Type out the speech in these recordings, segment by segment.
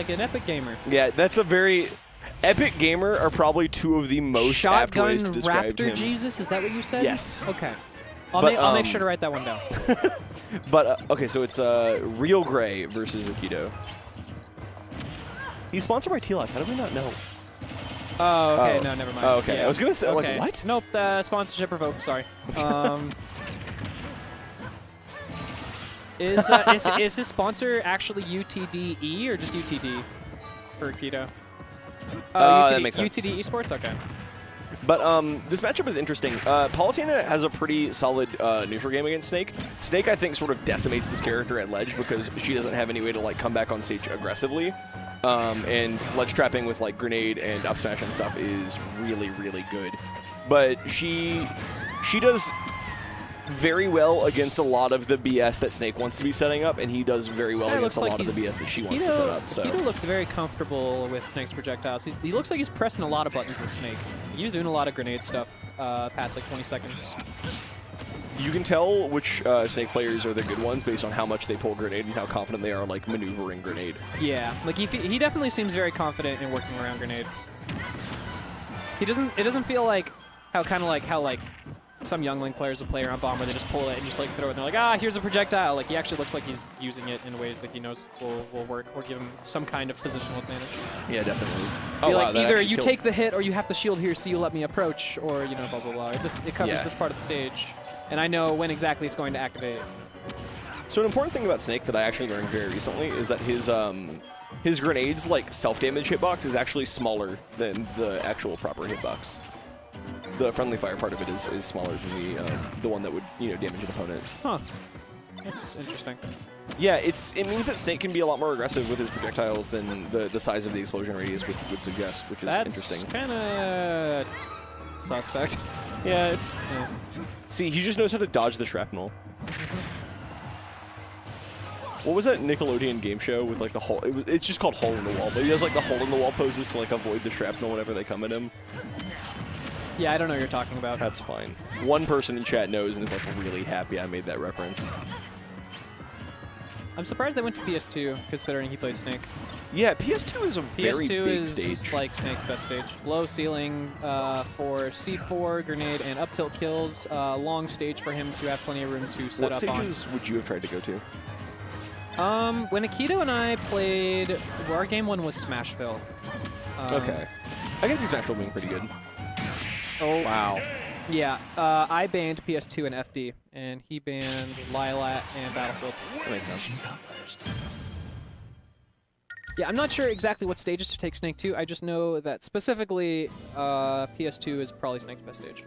like an epic gamer. Yeah, that's a very... Epic gamer are probably two of the most apt ways to describe Raptor him. Jesus, is that what you said? Yes. Okay. I'll make sure to write that one down. But, okay, so it's realgray versus Akito. He's sponsored by T-Lock. How do we not know? Oh, okay. No, never mind. Oh, okay. Yeah. I was going to say, Okay. like, what? Nope, sponsorship revoked, sorry. Is his sponsor actually UTDe or just UTD for Akito? That makes sense. UTD Esports? Okay. But this matchup is interesting. Palutena has a pretty solid neutral game against Snake. Snake, I think, sort of decimates this character at ledge because she doesn't have any way to like come back on stage aggressively. And ledge trapping with like grenade and up smash and stuff is really, really good. But she does very well against a lot of the BS that Snake wants to be setting up, and he does very well against a lot of the BS that she wants to set up. So Akito looks very comfortable with Snake's projectiles. He looks like he's pressing a lot of buttons as Snake. He was doing a lot of grenade stuff past like 20 seconds. you can tell which Snake players are the good ones based on how much they pull grenade and how confident they are like maneuvering grenade. Yeah, like he definitely seems very confident in working around grenade. It doesn't feel like how some youngling players will play around bomb where they just pull it and just like throw it and they're like, ah, here's a projectile. Like he actually looks like he's using it in ways that he knows will work or give him some kind of positional advantage. Yeah, definitely. Oh, wow, like either you take the hit or you have the shield here so you let me approach, or you know, blah blah blah. It covers this part of the stage, and I know when exactly it's going to activate. So an important thing about Snake that I actually learned very recently is that his grenades like self-damage hitbox is actually smaller than the actual proper hitbox. The friendly fire part of it is smaller than the one that would damage an opponent. Huh. That's interesting. Yeah, it means that Snake can be a lot more aggressive with his projectiles than the size of the explosion radius would suggest, which is interesting. That's kind of suspect. Yeah, it's... Yeah. See, he just knows how to dodge the shrapnel. What was that Nickelodeon game show with like the hole? It's just called Hole in the Wall, but he has like the hole in the wall poses to like avoid the shrapnel whenever they come at him. Yeah, I don't know what you're talking about. That's fine. One person in chat knows and is like really happy I made that reference. I'm surprised they went to PS2, considering he plays Snake. Yeah, PS2 is a very big stage. PS2 is like Snake's best stage. Low ceiling for C4, grenade, and up tilt kills. Long stage for him to have plenty of room to set up on. What stages would you have tried to go to? When Akito and I played, our game one was Smashville. Okay. I can see Smashville being pretty good. Oh. Wow. Yeah, I banned PS2 and FD, and he banned Lilat and Battlefield. That makes sense. Yeah, I'm not sure exactly what stages to take Snake to. I just know that specifically PS2 is probably Snake's best stage.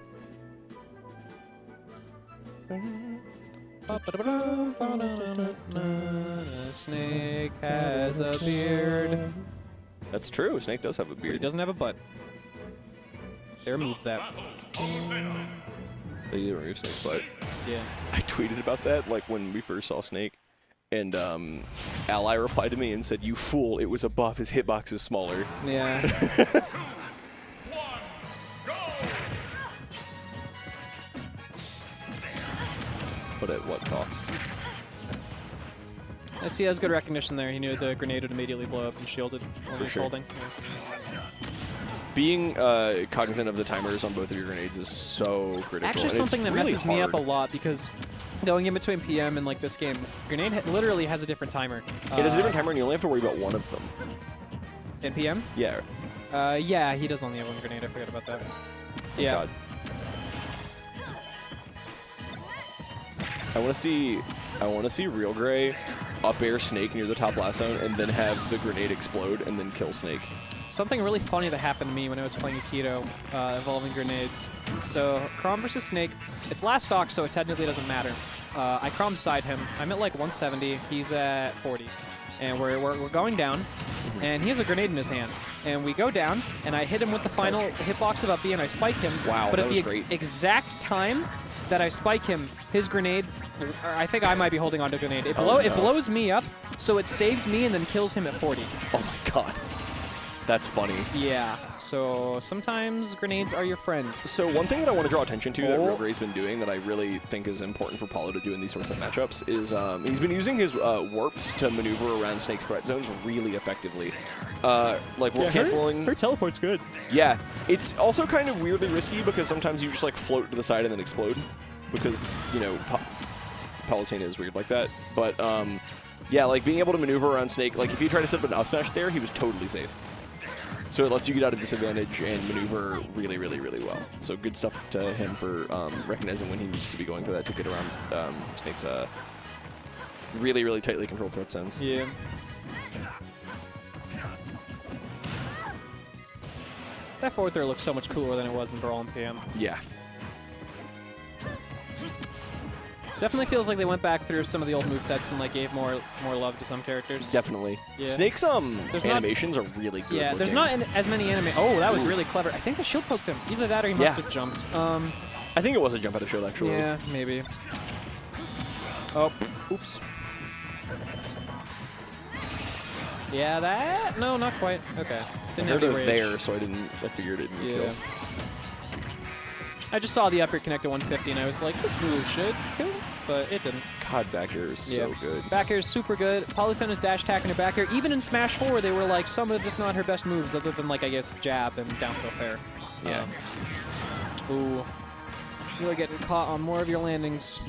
Snake has a beard. That's true. Snake does have a beard. But he doesn't have a butt. They removed that. They removed Snake's butt. Yeah. I tweeted about that like when we first saw Snake, and Ally replied to me and said, "You fool! It was a buff. His hitbox is smaller." Yeah. But at what cost? I see. He has good recognition there. He knew the grenade would immediately blow up and shielded when he was holding. Yeah. Being cognizant of the timers on both of your grenades is so critical. It's actually something that really messes me up a lot because going in between PM and like this game, grenade literally has a different timer. It has a different timer, and you only have to worry about one of them. In PM? Yeah. Yeah, he does only have one grenade. I forgot about that. Oh, yeah. God. I want to see realgray up air Snake near the top blast zone, and then have the grenade explode, and then kill Snake. Something really funny that happened to me when I was playing Akito involving grenades. So, Chrom versus Snake, it's last stock, so it technically doesn't matter. I Chrom side him. I'm at like 170, he's at 40. And we're going down, and he has a grenade in his hand. And we go down, and I hit him with the final hitbox of up B, and I spike him. Wow, but that was at the great. Exact time that I spike him, his grenade, I think I might be holding on to a grenade. It blows me up, so it saves me and then kills him at 40. Oh my God. That's funny. Yeah, so sometimes grenades are your friend. So one thing that I want to draw attention to that realgray's been doing that I really think is important for Paulo to do in these sorts of matchups is he's been using his warps to maneuver around Snake's threat zones really effectively. Like warp canceling. Her teleport's good. Yeah, it's also kind of weirdly risky because sometimes you just like float to the side and then explode because, you know, Palutena is weird like that. But yeah, like being able to maneuver around Snake, like if you try to set up an up smash there, he was totally safe. So it lets you get out of disadvantage and maneuver really, really, really well. So good stuff to him for recognizing when he needs to be going for that to get around Snake's really, really tightly controlled threat zones. Yeah. That forward throw looks so much cooler than it was in Brawl and PM. Yeah. Definitely feels like they went back through some of the old movesets and like gave more love to some characters. Definitely. Yeah. Snake's animations are really good. Yeah, there's not as many anime. Oh, that was really clever. I think the shield poked him. Either that or he must have jumped. I think it was a jump out of shield, actually. Yeah, maybe. Oh, oops. Yeah, that? No, not quite. Okay. Didn't I heard have it any there, so I figured it didn't kill. I just saw the up air connect to 150, and I was like, this move should kill, but it didn't. God, back air is so good. Back air is super good. Palutena's dash attack and her back air, even in Smash 4, they were like some of, if not her best moves, other than like, I guess, jab and down throw fair. Yeah. Ooh. You're getting caught on more of your landings.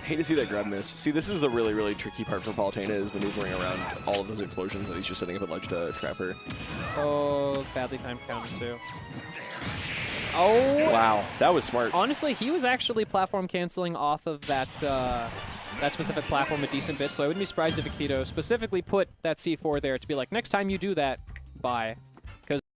Hate to see that grab miss. See, this is the really, really tricky part for Palutena is maneuvering around all of those explosions that he's just setting up at ledge to trap her. Oh, badly timed counter too. Oh! Wow, that was smart. Honestly, he was actually platform canceling off of that that specific platform a decent bit, so I wouldn't be surprised if Akito specifically put that C4 there to be like, next time you do that, bye.